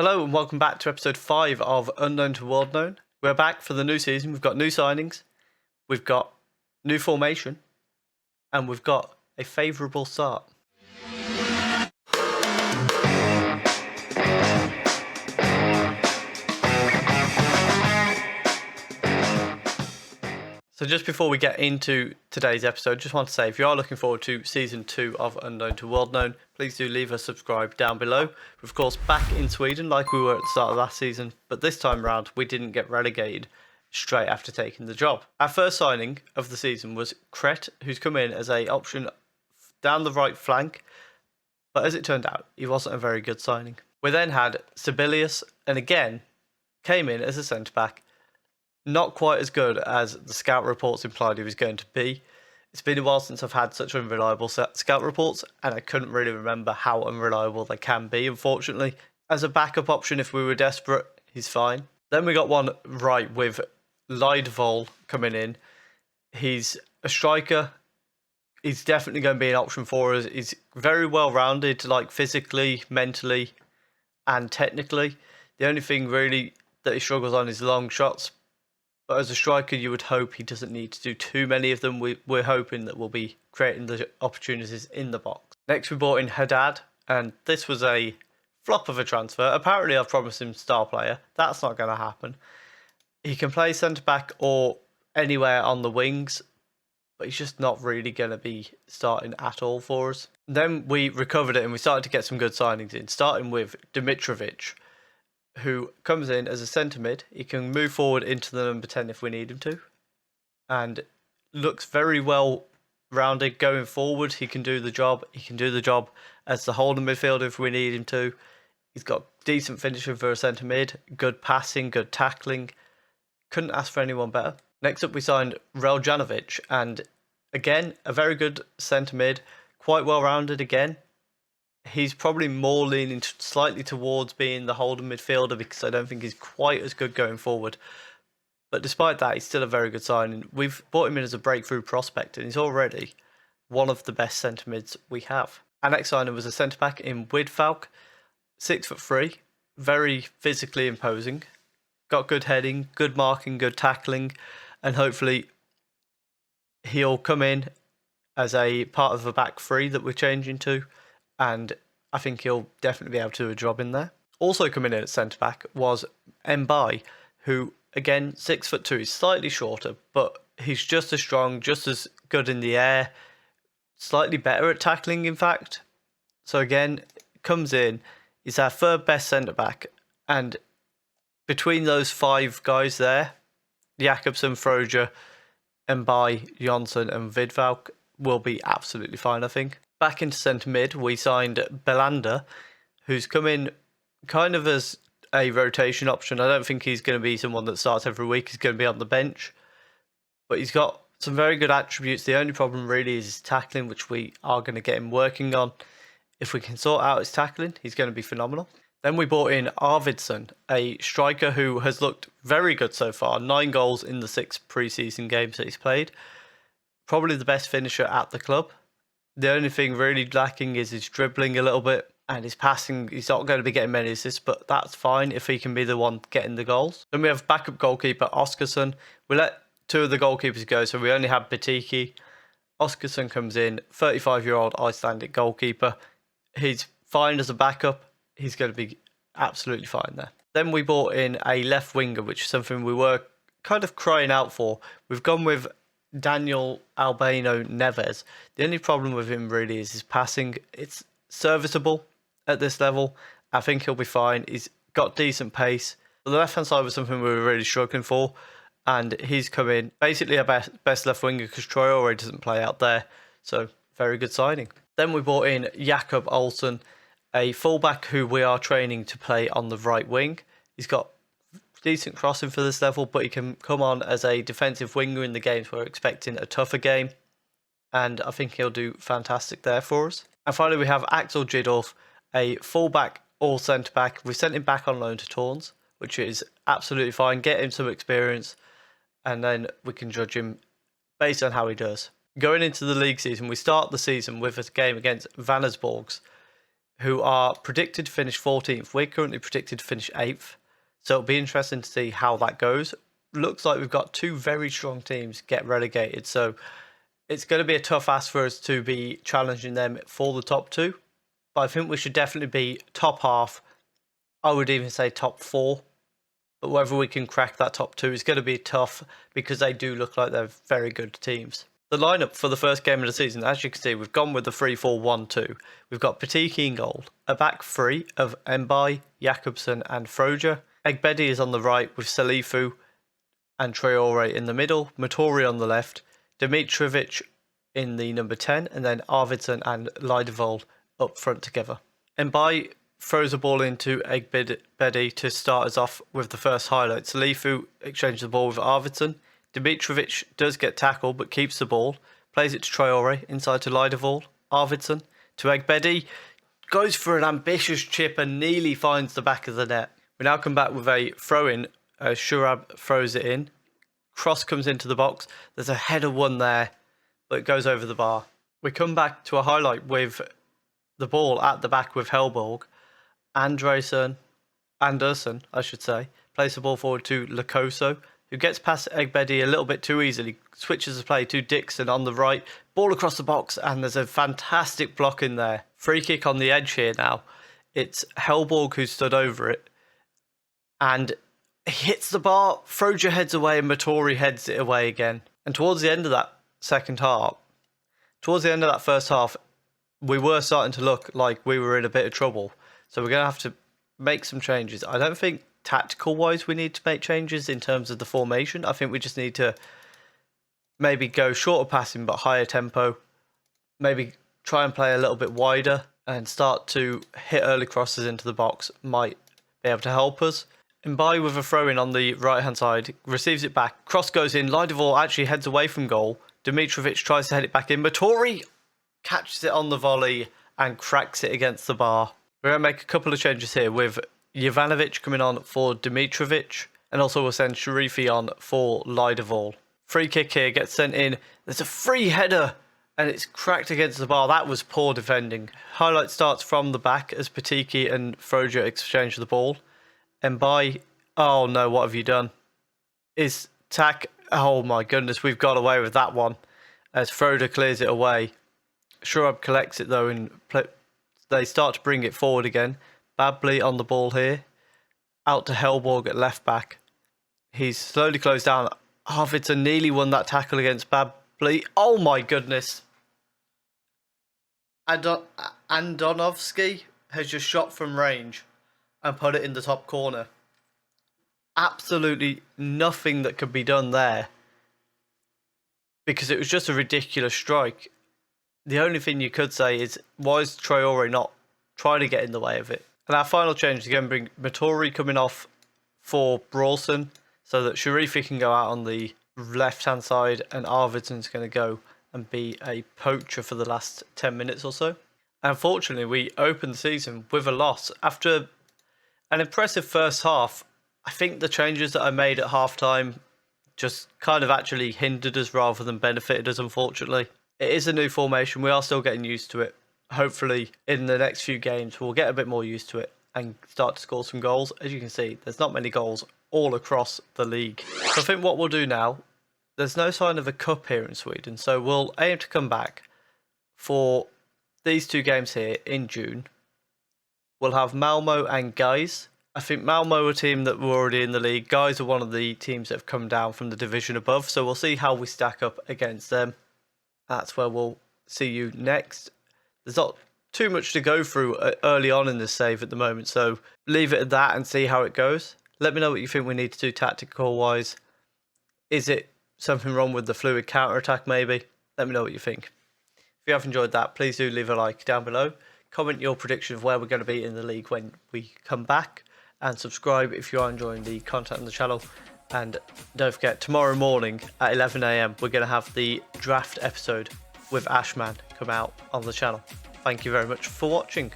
Hello and welcome back to episode 5 of Unknown to World Known. We're back for the new season. We've got new signings, we've got new formation, and we've got a favourable start. So just before we get into today's episode, just want to say if you are looking forward to Season 2 of Unknown to World Known, please do leave a subscribe down below. We're of course back in Sweden like we were at the start of last season, but this time around we didn't get relegated straight after taking the job. Our first signing of the season was Kret, who's come in as an option down the right flank, but as it turned out, he wasn't a very good signing. We then had Sibelius, and again, came in as a centre-back. Not quite as good as the scout reports implied he was going to be. It's been a while since I've had such unreliable scout reports, and I couldn't really remember how unreliable they can be, unfortunately. As a backup option, if we were desperate, he's fine. Then we got one right with Leidvoll coming in. He's a striker. He's definitely going to be an option for us. He's very well rounded, like physically, mentally, and technically. The only thing really that he struggles on is long shots. But as a striker, you would hope he doesn't need to do too many of them. We're hoping that we'll be creating the opportunities in the box. Next, we brought in Haddad, and this was a flop of a transfer. Apparently, I've promised him star player. That's not going to happen. He can play centre-back or anywhere on the wings, but he's just not really going to be starting at all for us. Then we recovered it, and we started to get some good signings in, starting with Dimitrovic, who comes in as a centre mid. He can move forward into the number 10 if we need him to, and looks very well rounded going forward. He can do the job. He can do the job as the holding midfielder if we need him to. He's got decent finishing for a centre mid, good passing, good tackling. Couldn't ask for anyone better. Next up we signed Reljanovic, and again a very good centre mid, quite well rounded again. He's probably more leaning slightly towards being the holding midfielder because I don't think he's quite as good going forward. But despite that, he's still a very good signing. We've brought him in as a breakthrough prospect, and he's already one of the best centre mids we have. Our next signing was a centre back in Widfalk, 6'3", very physically imposing, got good heading, good marking, good tackling, and hopefully he'll come in as a part of the back three that we're changing to. And I think he'll definitely be able to do a job in there. Also coming in at centre-back was Mbai, who, again, 6'2", is slightly shorter, but he's just as strong, just as good in the air, slightly better at tackling, in fact. So again, comes in, he's our third best centre-back, and between those 5 guys there, Jakobsen, Froger, Mbai, Jonsson and Vidvalk will be absolutely fine, I think. Back into centre mid, we signed Belander, who's come in kind of as a rotation option. I don't think he's going to be someone that starts every week. He's going to be on the bench. But he's got some very good attributes. The only problem really is his tackling, which we are going to get him working on. If we can sort out his tackling, he's going to be phenomenal. Then we brought in Arvidsson, a striker who has looked very good so far. 9 goals in the 6 pre-season games that he's played. Probably the best finisher at the club. The only thing really lacking is his dribbling a little bit and his passing. He's not going to be getting many assists, but that's fine if he can be the one getting the goals. Then we have backup goalkeeper Oskarsson. We let 2 of the goalkeepers go, so we only have Batiki. Oskarsson comes in, 35-year-old Icelandic goalkeeper. He's fine as a backup. He's going to be absolutely fine there. Then we brought in a left winger, which is something we were kind of crying out for. We've gone with Daniel Albano Neves. The only problem with him really is his passing. It's serviceable at this level. I think he'll be fine. He's got decent pace. But the left hand side was something we were really struggling for, and he's come in basically our best left winger because Troy already doesn't play out there. So very good signing. Then we brought in Jakob Olsen, a fullback who we are training to play on the right wing. He's got decent crossing for this level, but he can come on as a defensive winger in the games we're expecting a tougher game, and I think he'll do fantastic there for us. And finally we have Axel Jidorf, a fullback or centre-back. We've sent him back on loan to Torrens, which is absolutely fine. Get him some experience, and then we can judge him based on how he does. Going into the league season, we start the season with a game against Vannersborgs, who are predicted to finish 14th. We're currently predicted to finish 8th. So it'll be interesting to see how that goes. Looks like we've got two very strong teams get relegated. So it's going to be a tough ask for us to be challenging them for the top 2. But I think we should definitely be top half. I would even say top 4. But whether we can crack that top 2 is going to be tough because they do look like they're very good teams. The lineup for the first game of the season, as you can see, we've gone with the 3-4-1-2. We've got Patiki in goal, a back 3 of Mbai, Jakobsen and Froger. Egbedi is on the right with Salifu and Traore in the middle, Matori on the left, Dimitrovic in the number 10, and then Arvidsson and Leidevold up front together. Mbai throws a ball into Egbedi to start us off with the first highlight. Salifu exchanges the ball with Arvidsson. Dimitrovic does get tackled but keeps the ball. Plays it to Traore, inside to Leidevold. Arvidsson to Egbedi. Goes for an ambitious chip and nearly finds the back of the net. We now come back with a throw-in. Shurab throws it in. Cross comes into the box. There's a header one there, but it goes over the bar. We come back to a highlight with the ball at the back with Hellborg. Anderson, I should say, plays the ball forward to Lacoso, who gets past Egbedi a little bit too easily, switches the play to Dixon on the right, ball across the box, and there's a fantastic block in there. Free kick on the edge here now. It's Hellborg who stood over it, and he hits the bar, Froger heads away, and Matori heads it away again. And towards the end of that first half, we were starting to look like we were in a bit of trouble. So we're going to have to make some changes. I don't think tactical-wise we need to make changes in terms of the formation. I think we just need to maybe go shorter passing but higher tempo. Maybe try and play a little bit wider and start to hit early crosses into the box might be able to help us. Mbai with a throw-in on the right-hand side, receives it back. Cross goes in. Leidevold actually heads away from goal. Dimitrovic tries to head it back in. Matori catches it on the volley and cracks it against the bar. We're going to make a couple of changes here with Jovanovic coming on for Dimitrovic, and also we'll send Sharifi on for Leidevold. Free kick here gets sent in. There's a free header and it's cracked against the bar. That was poor defending. Highlight starts from the back as Patiki and Froger exchange the ball. Mbai, oh no, what have you done? Oh my goodness, we've got away with that one as Froger clears it away. Shurab collects it though and they start to bring it forward again. Babli on the ball here. Out to Hellborg at left back. He's slowly closed down. Arvidsson nearly won that tackle against Babli. Oh my goodness. Andonovsky has just shot from range and put it in the top corner. Absolutely nothing that could be done there because it was just a ridiculous strike. The only thing you could say is, why is Traore not trying to get in the way of it? And our final change is going to bring Matori coming off for Brawlson so that Sharifi can go out on the left-hand side and Arvidsson's going to go and be a poacher for the last 10 minutes or so. Unfortunately, we opened the season with a loss. After an impressive first half, I think the changes that I made at half-time just kind of actually hindered us rather than benefited us, unfortunately. It is a new formation. We are still getting used to it. Hopefully, in the next few games, we'll get a bit more used to it and start to score some goals. As you can see, there's not many goals all across the league. So I think what we'll do now, there's no sign of a cup here in Sweden, so we'll aim to come back for these two games here in June. We'll have Malmo and Gais. I think Malmo are a team that were already in the league. Gais are one of the teams that have come down from the division above, so we'll see how we stack up against them. That's where we'll see you next. There's not too much to go through early on in this save at the moment, so leave it at that and see how it goes. Let me know what you think we need to do tactical-wise. Is it something wrong with the fluid counter-attack maybe? Let me know what you think. If you have enjoyed that, please do leave a like down below. Comment your prediction of where we're going to be in the league when we come back. And subscribe if you are enjoying the content on the channel. And don't forget, tomorrow morning at 11 AM, we're going to have the draft episode with Ashman come out on the channel. Thank you very much for watching.